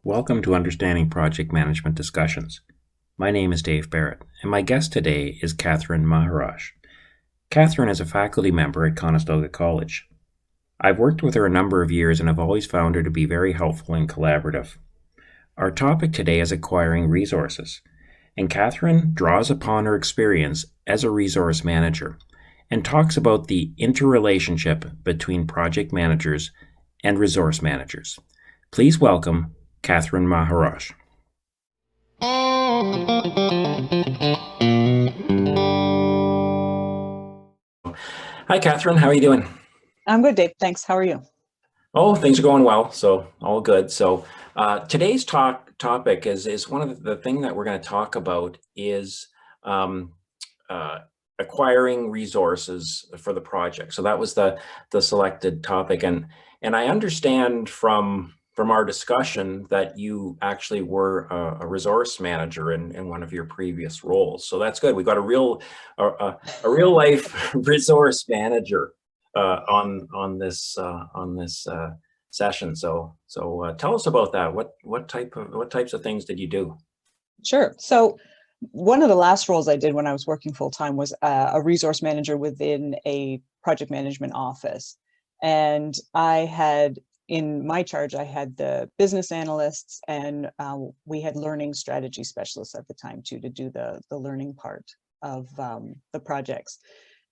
Welcome to Understanding Project Management Discussions. My name is Dave Barrett, and my guest today is Catherine Maharaj. Catherine is a faculty member at Conestoga College. I've worked with her a number of years and have always found her to be very helpful and collaborative. Our topic today is acquiring resources, and Catherine draws upon her experience as a resource manager and talks about the interrelationship between project managers and resource managers. Please welcome Catherine Maharaj. Hi, Catherine. How are you doing? I'm good, Dave. Thanks. How are you? Oh, things are going well, so all good. So today's topic is one of the thing that we're going to talk about is um, acquiring resources for the project. So that was the selected topic, and I understand from our discussion that you actually were a resource manager in one of your previous roles. So that's good. We got a real life resource manager on this session. So tell us about that. What types of things did you do? Sure. So one of the last roles I did when I was working full time was a resource manager within a project management office. And I had in my charge, I had the business analysts and we had learning strategy specialists at the time too, to do the learning part of the projects.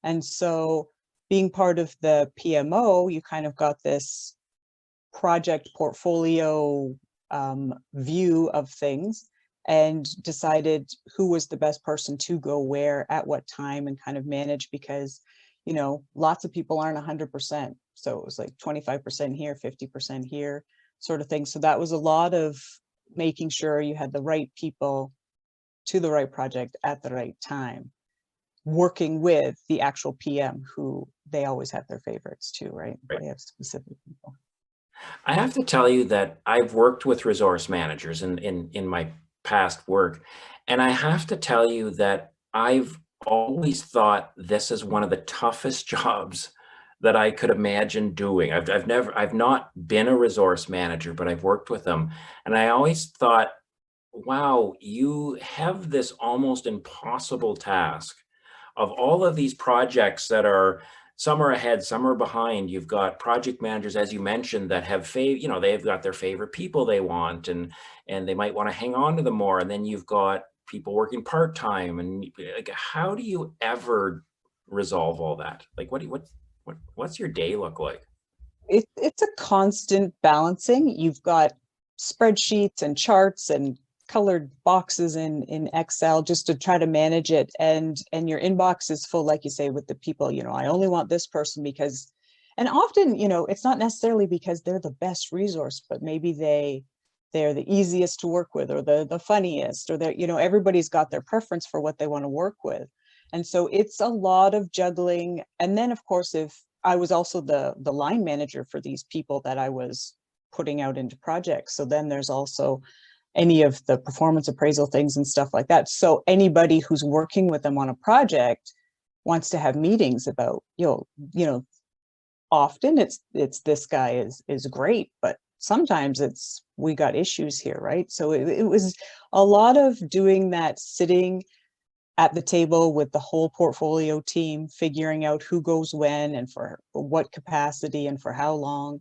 And so being part of the PMO, you kind of got this project portfolio view of things and decided who was the best person to go where at what time and kind of manage, because lots of people aren't 100%. So it was like 25% here, 50% here sort of thing. So that was a lot of making sure you had the right people to the right project at the right time, working with the actual PM, who they always have their favorites too, right? They have specific people. I have to tell you that I've worked with resource managers in my past work, and I have to tell you that I've always thought this is one of the toughest jobs that I could imagine doing. I've not been a resource manager, but I've worked with them, and I always thought, wow, you have this almost impossible task of all of these projects that are, some are ahead, some are behind. You've got project managers, as you mentioned, that have they've got their favorite people they want, and they might want to hang on to them more. And then you've got people working part-time, and like, how do you ever resolve all that? Like, what's your day look like? It's a constant balancing. You've got spreadsheets and charts and colored boxes in Excel just to try to manage it. And your inbox is full, like you say, with the people, I only want this person because, and often, it's not necessarily because they're the best resource, but maybe they're the easiest to work with, or the funniest, or everybody's got their preference for what they want to work with. And so it's a lot of juggling. And then of course, if I was also the line manager for these people that I was putting out into projects. So then there's also any of the performance appraisal things and stuff like that. So anybody who's working with them on a project wants to have meetings about, often it's this guy is great, but sometimes it's, we got issues here, right? So it was a lot of doing that, sitting at the table with the whole portfolio team, figuring out who goes when and for what capacity and for how long.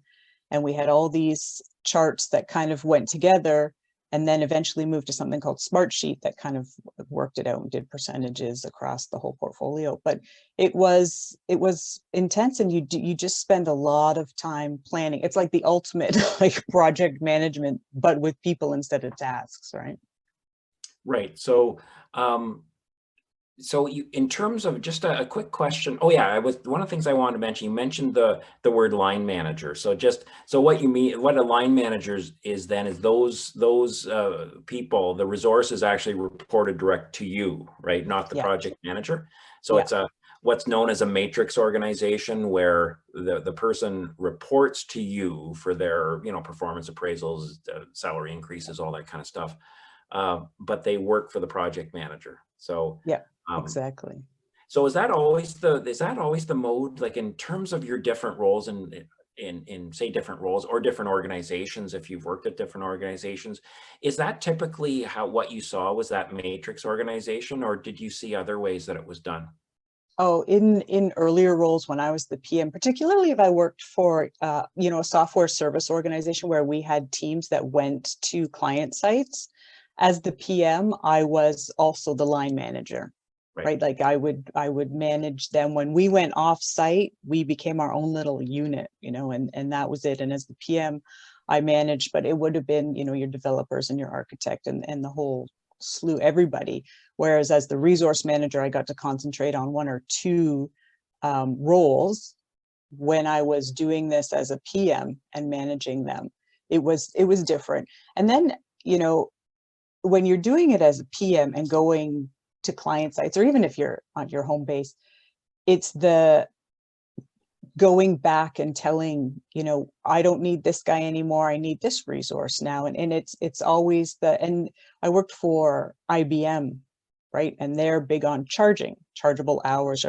And we had all these charts that kind of went together, and then eventually moved to something called Smartsheet that kind of worked it out and did percentages across the whole portfolio. But it was intense, and you just spend a lot of time planning. It's like the ultimate like project management, but with people instead of tasks, right? Right. So so you, in terms of just a quick question. Oh yeah, one of the things I wanted to mention, you mentioned the word line manager. So what you mean, what a line manager is then is those people, the resources actually reported direct to you, right? Not the project manager. So it's what's known as a matrix organization, where the person reports to you for their, performance appraisals, salary increases, all that kind of stuff. But they work for the project manager. So exactly. So is that always the mode, like in terms of your different roles in say different roles or different organizations, if you've worked at different organizations, is that typically what you saw was that matrix organization, or did you see other ways that it was done? Oh, in earlier roles when I was the PM, particularly if I worked for a software service organization where we had teams that went to client sites, as the PM, I was also the line manager, Right. right? Like I would manage them. When we went off site, we became our own little unit, and that was it. And as the PM, I managed, but it would have been, your developers and your architect and the whole slew, everybody. Whereas as the resource manager, I got to concentrate on one or two roles when I was doing this as a PM and managing them. It was different. And then, when you're doing it as a PM and going to client sites, or even if you're on your home base, it's the going back and telling, I don't need this guy anymore. I need this resource now. And it's always and I worked for IBM, right? And they're big on chargeable hours,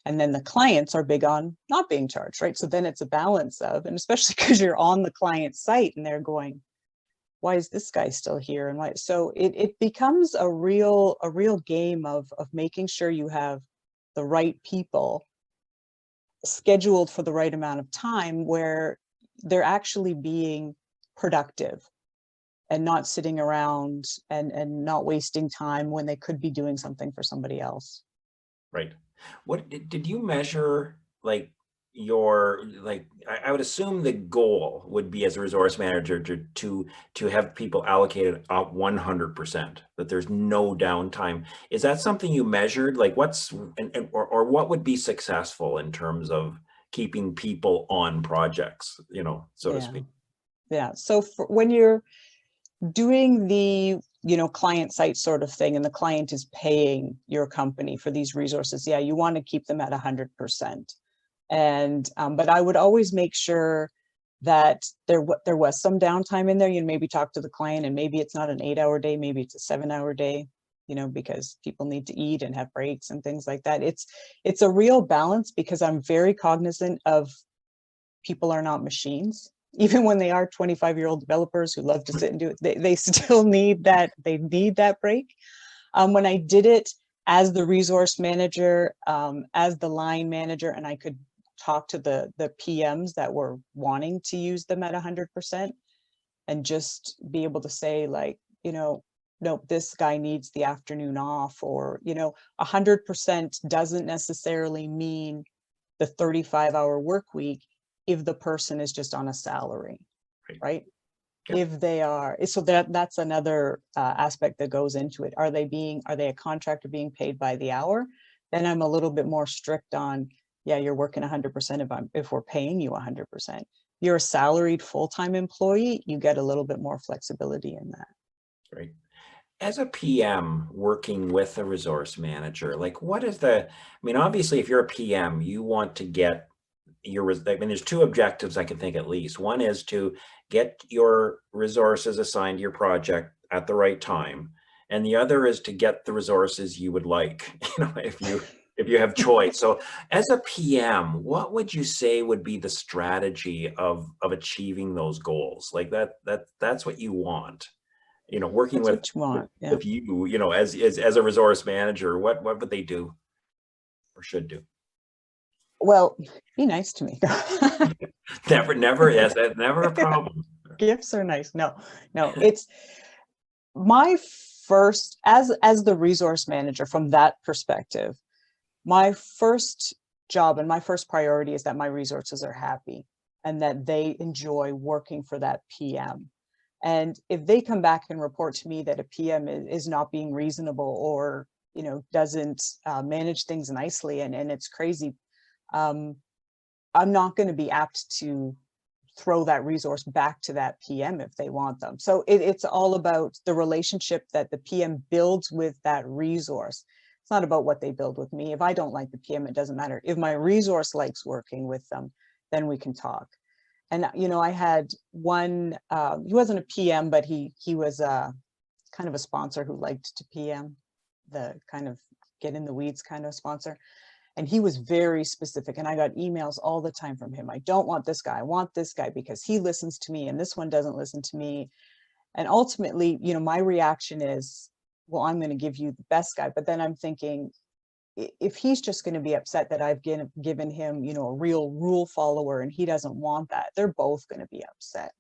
and then the clients are big on not being charged, right? So then it's a balance of, and especially because you're on the client site and they're going, why is this guy still here? And why? So it becomes a real game of making sure you have the right people scheduled for the right amount of time where they're actually being productive and not sitting around and not wasting time when they could be doing something for somebody else. Right. What did you measure, like your, like I would assume the goal would be as a resource manager to have people allocated up 100%, that there's no downtime. Is that something you measured? Like or what would be successful in terms of keeping people on projects, so to Yeah. speak? Yeah. So when you're doing the client site sort of thing and the client is paying your company for these resources, yeah, you want to keep them at 100%. And but I would always make sure that there was some downtime in there. Maybe talk to the client, and maybe it's not an 8-hour day, maybe it's a 7-hour day, because people need to eat and have breaks and things like that. It's a real balance, because I'm very cognizant of people are not machines. Even when they are 25-year-old developers who love to sit and do it, they still need that. They need that break. When I did it as the resource manager, as the line manager, and I could talk to the PMs that were wanting to use them at 100%, and just be able to say, like, nope, this guy needs the afternoon off, or 100% doesn't necessarily mean the 35-hour work week if the person is just on a salary, right? Yeah. If they are, so that's another aspect that goes into it. Are they a contractor being paid by the hour? Then I'm a little bit more strict on, yeah, you're working 100% if we're paying you 100%. You're a salaried full-time employee, you get a little bit more flexibility in that. Right. As a PM working with a resource manager, like obviously if you're a PM, you want to get there's two objectives I can think at least. One is to get your resources assigned to your project at the right time. And the other is to get the resources you would like, if you have choice. So as a PM, what would you say would be the strategy of achieving those goals? Like that's what you want, working That's with what you want. Yeah. with you, as a resource manager, what would they do or should do? Well, be nice to me. Never, yes, that's never a problem. Gifts are nice. No, it's my first, as the resource manager, from that perspective, my first job and my first priority is that my resources are happy and that they enjoy working for that PM. And if they come back and report to me that a PM is not being reasonable, or doesn't manage things nicely, and it's crazy, I'm not going to be apt to throw that resource back to that PM if they want them. So it's all about the relationship that the PM builds with that resource. It's not about what they build with me. If I don't like the PM, it doesn't matter. If my resource likes working with them, then we can talk. And I had one, he wasn't a PM, but he was kind of a sponsor who liked to PM, the kind of get in the weeds kind of sponsor. And he was very specific, and I got emails all the time from him. I don't want this guy, I want this guy because he listens to me and this one doesn't listen to me. And ultimately, you know, my reaction is, well, I'm going to give you the best guy. But then I'm thinking, if he's just going to be upset that I've given him, you know, a real rule follower and he doesn't want that, they're both going to be upset.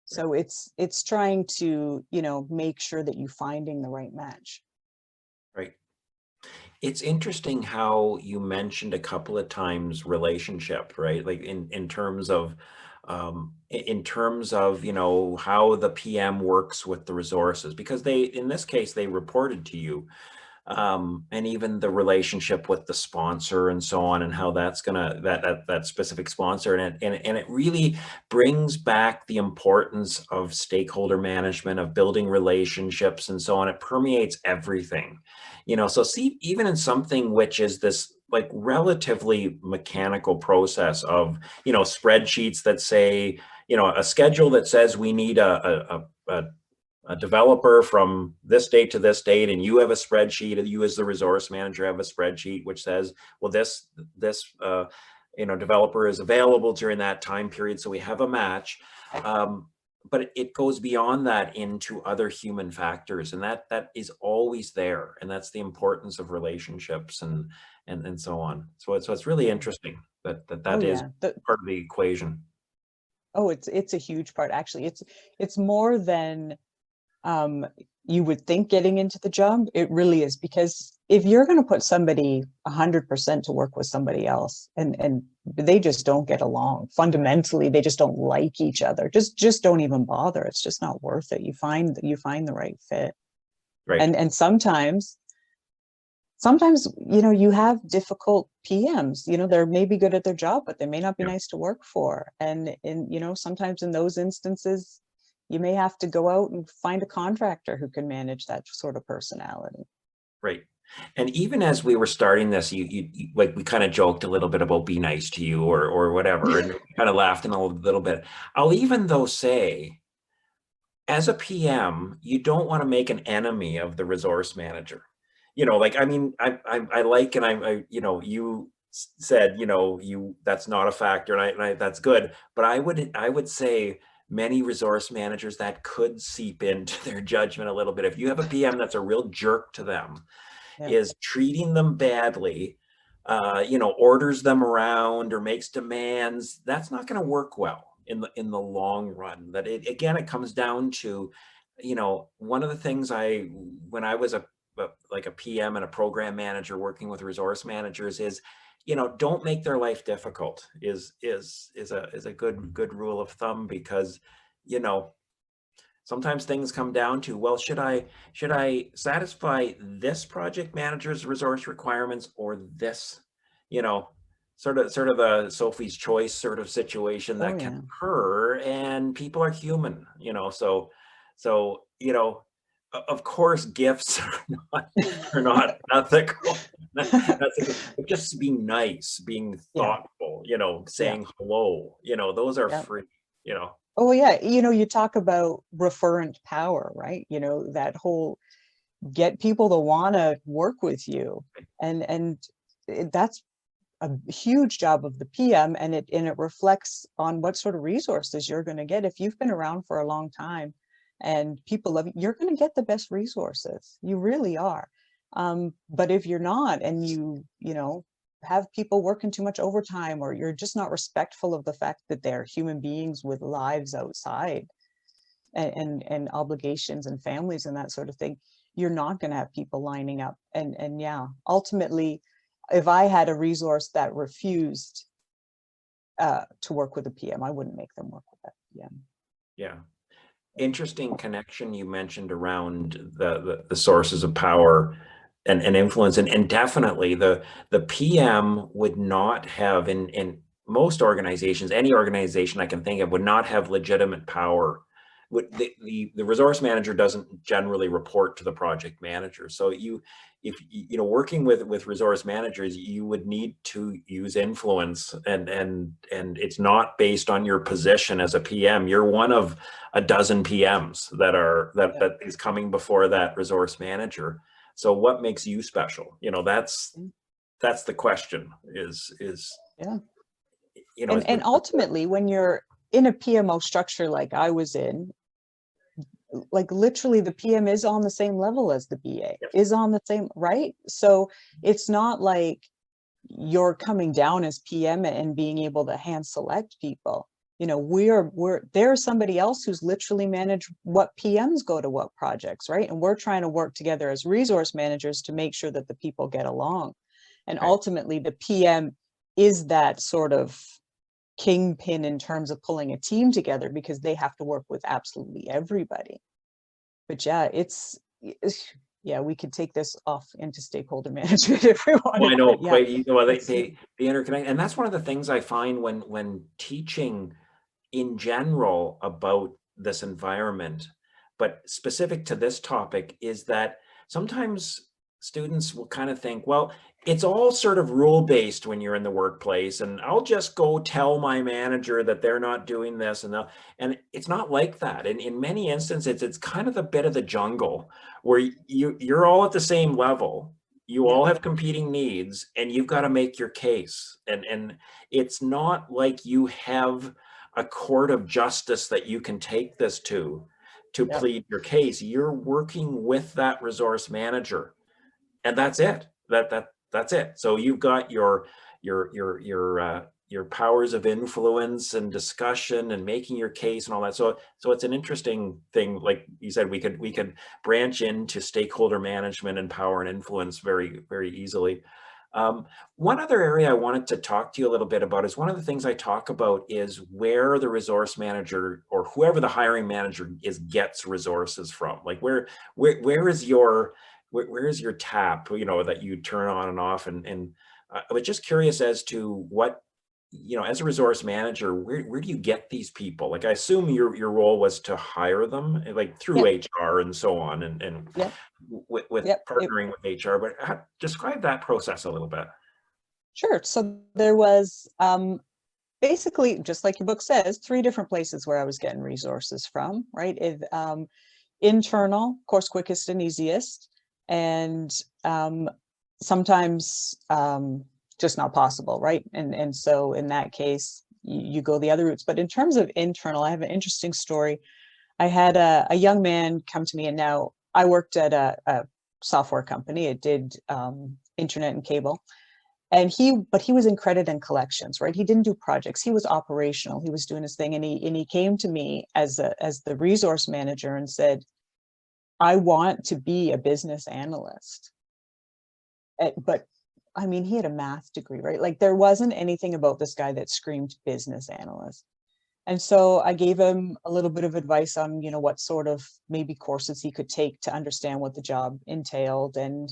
So it's trying to, you know, make sure that you're finding the right match. Right. It's interesting how you mentioned a couple of times relationship, right? Like in terms of in terms of, you know, how the PM works with the resources, because they, in this case, they reported to you, and even the relationship with the sponsor and so on, and how that's gonna, that specific sponsor, and it really brings back the importance of stakeholder management, of building relationships and so on. It permeates everything, you know. So see, even in something which is this like relatively mechanical process of, you know, spreadsheets that say, you know, a schedule that says we need a developer from this date to this date, and you have a spreadsheet, and you as the resource manager have a spreadsheet which says, well, this you know, developer is available during that time period, so we have a match. But it goes beyond that into other human factors, and that is always there, and that's the importance of relationships and so on. So it's really Yeah. interesting that Oh that is yeah. part of the equation. Oh, it's a huge part. Actually, it's more than um, you would think getting into the job. It really is, because if you're going to put somebody 100% to work with somebody else, and they just don't get along fundamentally, they just don't like each other. Just don't even bother. It's just not worth it. You find the right fit, Right. and sometimes you know you have difficult PMs. You know, they're maybe good at their job, but they may not be Yeah. nice to work for. And you know, sometimes in those instances, you may have to go out and find a contractor who can manage that sort of personality. Right. And even as we were starting this, you like, we kind of joked a little bit about be nice to you or whatever, and kind of laughed in a little bit. I'll even though say, as a PM, you don't want to make an enemy of the resource manager. You know, like, I mean, I like, and you know, you said, you know, that's not a factor, and I that's good. But I would say many resource managers, that could seep into their judgment a little bit. If you have a PM that's a real jerk to them, Yeah. is treating them badly, you know, orders them around or makes demands, that's not going to work well in the long run. That it, again, it comes down to, you know, one of the things when I was like a PM and a program manager working with resource managers is, you know, don't make their life difficult is a good rule of thumb, because, you know, sometimes things come down to, well, should I satisfy this project manager's resource requirements or this, you know, sort of a Sophie's choice sort of situation Oh that can yeah. occur, and people are human, you know. So you know, of course gifts are not ethical. But just being nice, being Yeah. thoughtful, you know, Yeah. saying hello, you know, those are Yeah. free, you know. Oh yeah. You know, you talk about referent power, right? You know, that whole get people to want to work with you. And that's a huge job of the PM, and it reflects on what sort of resources you're going to get. If you've been around for a long time and people love you, you're going to get the best resources. You really are. But if you're not, and you know, have people working too much overtime, or you're just not respectful of the fact that they're human beings with lives outside, and obligations and families and that sort of thing, you're not going to have people lining up. And yeah, ultimately, if I had a resource that refused to work with a PM, I wouldn't make them work with that PM. Yeah. Interesting connection you mentioned around the sources of power and influence, and definitely the PM would not have, in most organizations, any organization I can think of, would not have legitimate power. The resource manager doesn't generally report to the project manager. So if you know, working with resource managers, you would need to use influence, and it's not based on your position as a PM. You're one of a dozen PMs Yeah. that is coming before that resource manager. So what makes you special? You know, that's that's the question is, Yeah. you know, is And ultimately, when you're in a PMO structure like I was in, like literally the PM is on the same level as the BA, yes, is on the same, right? So it's not like you're coming down as PM and being able to hand select people. You know, there's somebody else who's literally managed what PMs go to what projects, right? And we're trying to work together as resource managers to make sure that the people get along. And right. ultimately the PM is that sort of kingpin in terms of pulling a team together, because they have to work with absolutely everybody. But yeah, yeah, we could take this off into stakeholder management if we Well, I wanted, know but yeah, quite, you know, that's they interconnect, and that's one of the things I find when teaching in general about this environment, but specific to this topic, is that sometimes students will kind of think, well, it's all sort of rule-based when you're in the workplace, and I'll just go tell my manager that they're not doing this, and it's not like that. And in many instances, it's kind of a bit of the jungle where you're all at the same level. You yeah, all have competing needs, and you've got to make your case. And it's not like you have a court of justice that you can take this to yeah, plead your case. You're working with that resource manager, and that's it. That's it. So you've got your powers of influence and discussion and making your case and all that. So it's an interesting thing. Like you said, we could branch into stakeholder management and power and influence very easily. One other area I wanted to talk to you a little bit about is, one of the things I talk about is where the resource manager or whoever the hiring manager is gets resources from. Like where is where is your tap, you know, that you turn on and off, and I was just curious as to what, you know, as a resource manager, where do you get these people? Like, I assume your role was to hire them, like through yep, HR and so on, and yep, with yep. partnering with HR, but describe that process a little bit. Sure. So there was basically, just like your book says, three different places where I was getting resources from, right? Internal, of course, quickest and easiest, and sometimes just not possible, right? And so in that case, you go the other routes. But in terms of internal, I have an interesting story. I had a young man come to me, and now I worked at a software company. It did internet and cable. And but he was in credit and collections, right? He didn't do projects. He was operational. He was doing his thing. And he came to me as the resource manager and said, I want to be a business analyst. But I mean, he had a math degree, right? Like there wasn't anything about this guy that screamed business analyst. And so I gave him a little bit of advice on, you know, what sort of maybe courses he could take to understand what the job entailed, and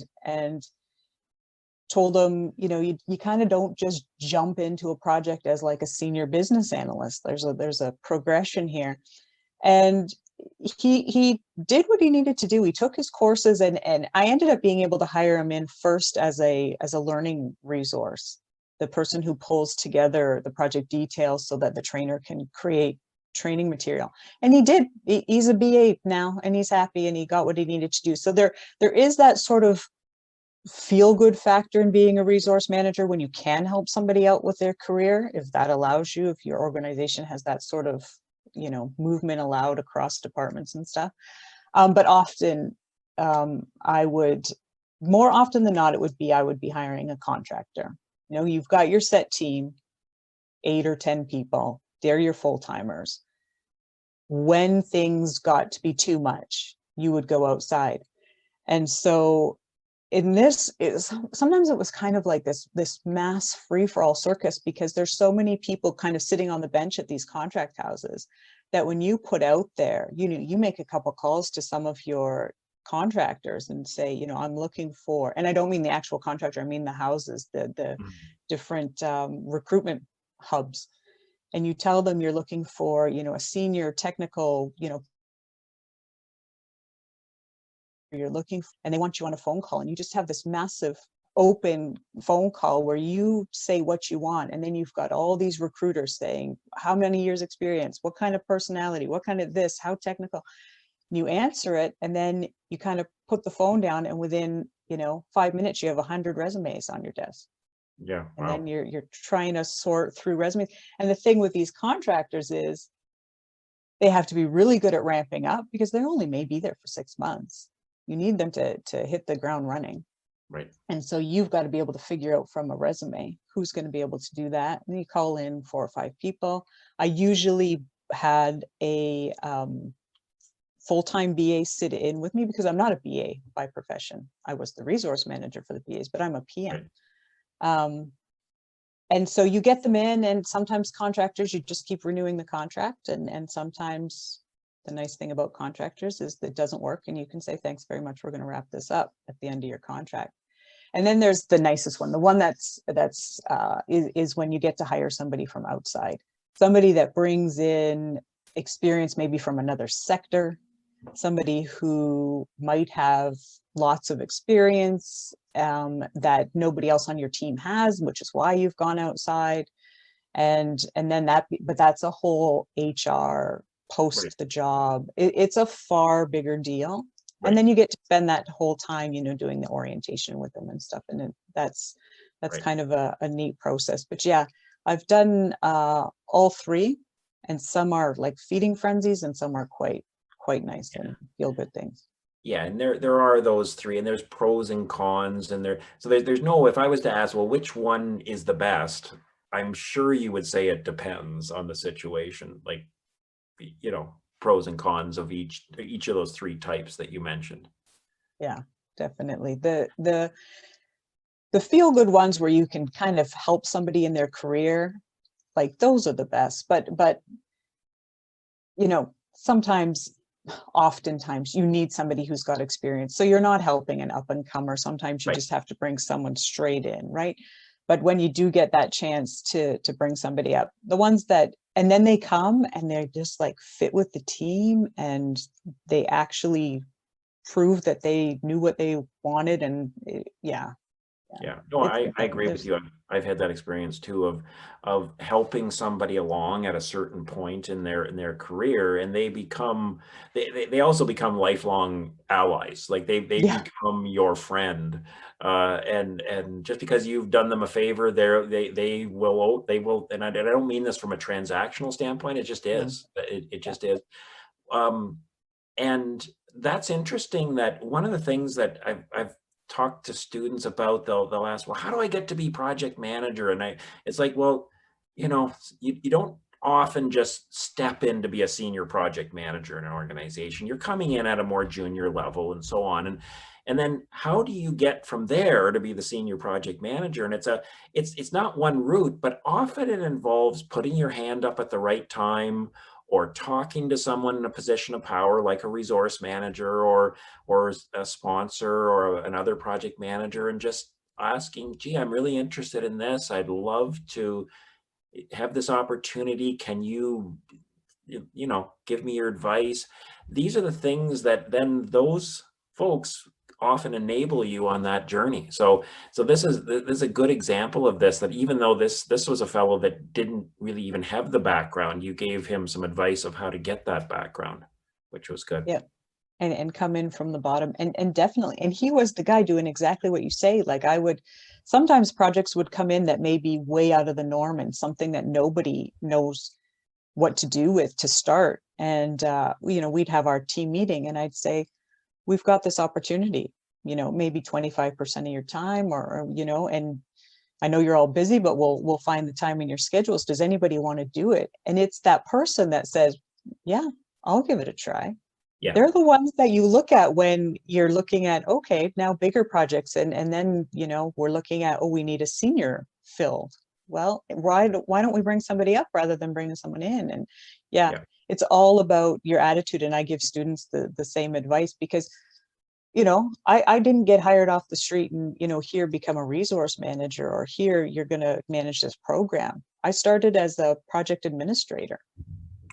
told him, you know, you kind of don't just jump into a project as like a senior business analyst. There's a progression here. And he did what he needed to do. He took his courses, and I ended up being able to hire him in first as a learning resource, the person who pulls together the project details so that the trainer can create training material. And he did. He's a BA now, and he's happy, and he got what he needed to do. So there is that sort of feel good factor in being a resource manager when you can help somebody out with their career, if that allows you, if your organization has that sort of, you know, movement allowed across departments and stuff. But often I would, more often than not, I would be hiring a contractor. You know, you've got your set team, 8 or 10 people, they're your full-timers. When things got to be too much, you would go outside. And so in this, sometimes it was kind of like this mass free-for-all circus, because there's so many people kind of sitting on the bench at these contract houses that when you put out there, you know, you make a couple calls to some of your contractors and say, you know, I'm looking for, and I don't mean the actual contractor, I mean the houses, the Mhm. different recruitment hubs, and you tell them you're looking for, you know, a senior technical, you know, you're looking for, and they want you on a phone call, and you just have this massive open phone call where you say what you want, and then you've got all these recruiters saying how many years experience, what kind of personality, what kind of this, how technical. You answer it, and then you kind of put the phone down, and within, you know, 5 minutes you have 100 resumes on your desk. Yeah. And then Wow. you're trying to sort through resumes. And the thing with these contractors is they have to be really good at ramping up because they only may be there for 6 months. You need them to hit the ground running. Right. And so you've got to be able to figure out from a resume who's going to be able to do that. And you call in 4 or 5 people. I usually had a full-time BA sit in with me because I'm not a BA by profession. I was the resource manager for the BAs, but I'm a Right. PM. And so you get them in, and sometimes contractors, you just keep renewing the contract. And sometimes the nice thing about contractors is that it doesn't work and you can say, thanks very much, we're going to wrap this up at the end of your contract. And then there's the nicest one. The one is when you get to hire somebody from outside, somebody that brings in experience maybe from another sector, somebody who might have lots of experience that nobody else on your team has, which is why you've gone outside. And then but that's a whole HR Right. post the job. It's a far bigger deal. And Right. then you get to spend that whole time, doing the orientation with them and stuff. And that's Right. kind of a neat process. But yeah, I've done all three, and some are like feeding frenzies and some are quite nice Yeah. and feel good things. Yeah, and there are those three, and there's pros and cons, and there's no, if I was to ask, well, which one is the best? I'm sure you would say it depends on the situation, like, pros and cons of each of those three types that you mentioned. Yeah, definitely. The feel good ones where you can kind of help somebody in their career, like those are the best. But sometimes, oftentimes you need somebody who's got experience. So you're not helping an up and comer. Sometimes you Right. just have to bring someone straight in, right? But when you do get that chance to bring somebody up, the ones that, and then they come and they're just like fit with the team and they actually prove that they knew what they wanted. And yeah, Yeah, no, it's I different. agree with There's, you. I've had that experience too of helping somebody along at a certain point in their career, and they also become lifelong allies. Like they yeah, become your friend, and just because you've done them a favor, they will, and I don't mean this from a transactional standpoint. It just no, is. It yeah, just is. Um, and that's interesting that one of the things that I've talked to students about, they'll ask, well, how do I get to be project manager? And it's like, well, you don't often just step in to be a senior project manager in an organization. You're coming in at a more junior level and so on. And then how do you get from there to be the senior project manager? And it's not one route, but often it involves putting your hand up at the right time, or talking to someone in a position of power like a resource manager, or a sponsor, or another project manager, and just asking, gee, I'm really interested in this. I'd love to have this opportunity. Can you give me your advice? These are the things that then those folks often enable you on that journey. So this is a good example of this, that even though this was a fellow that didn't really even have the background, you gave him some advice of how to get that background, which was good. yeah. And come in from the bottom, and definitely, and he was the guy doing exactly what you say. Like sometimes projects would come in that may be way out of the norm and something that nobody knows what to do with to start. And we'd have our team meeting and I'd say, we've got this opportunity, maybe 25% of your time, and I know you're all busy, but we'll find the time in your schedules. Does anybody want to do it? And it's that person that says, yeah, I'll give it a try. Yeah. They're the ones that you look at when you're looking at, okay, now bigger projects. And then, we're looking at, oh, we need a senior fill. Well, why don't we bring somebody up rather than bringing someone in? And yeah, Yeah. it's all about your attitude. And I give students the same advice because, I didn't get hired off the street and, here become a resource manager, or here you're going to manage this program. I started as a project administrator.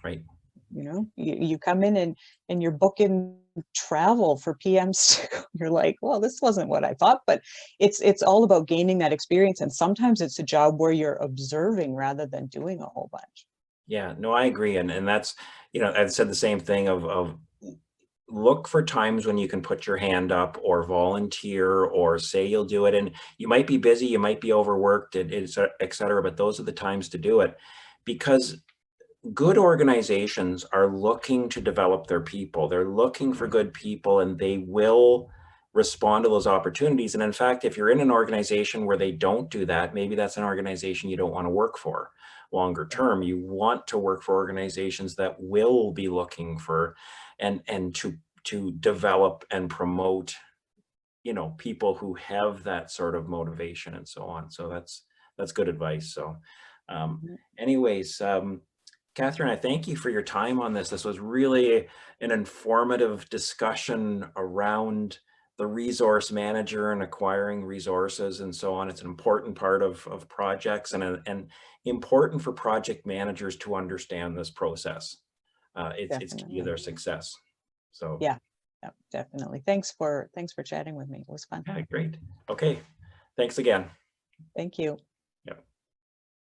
Right. You come in and you're booking travel for PMs. You're like, well, this wasn't what I thought, but it's all about gaining that experience. And sometimes it's a job where you're observing rather than doing a whole bunch. Yeah, no, I agree. And that's, I've said the same thing of look for times when you can put your hand up or volunteer or say you'll do it. And you might be busy, you might be overworked, et cetera, but those are the times to do it, because good organizations are looking to develop their people. They're looking for good people, and they will respond to those opportunities. And in fact, if you're in an organization where they don't do that, maybe that's an organization you don't want to work for longer term. You want to work for organizations that will be looking for and to develop and promote, you know, people who have that sort of motivation and so on. So that's good advice. So Mhm. anyways, Catherine, I thank you for your time on this. This was really an informative discussion around the resource manager and acquiring resources and so on. It's an important part of projects, and important for project managers to understand this process. It's key to Definitely. their success. So, Yeah, yeah, definitely. Thanks for chatting with me. It was fun. yeah, great. Okay, thanks again. Thank you.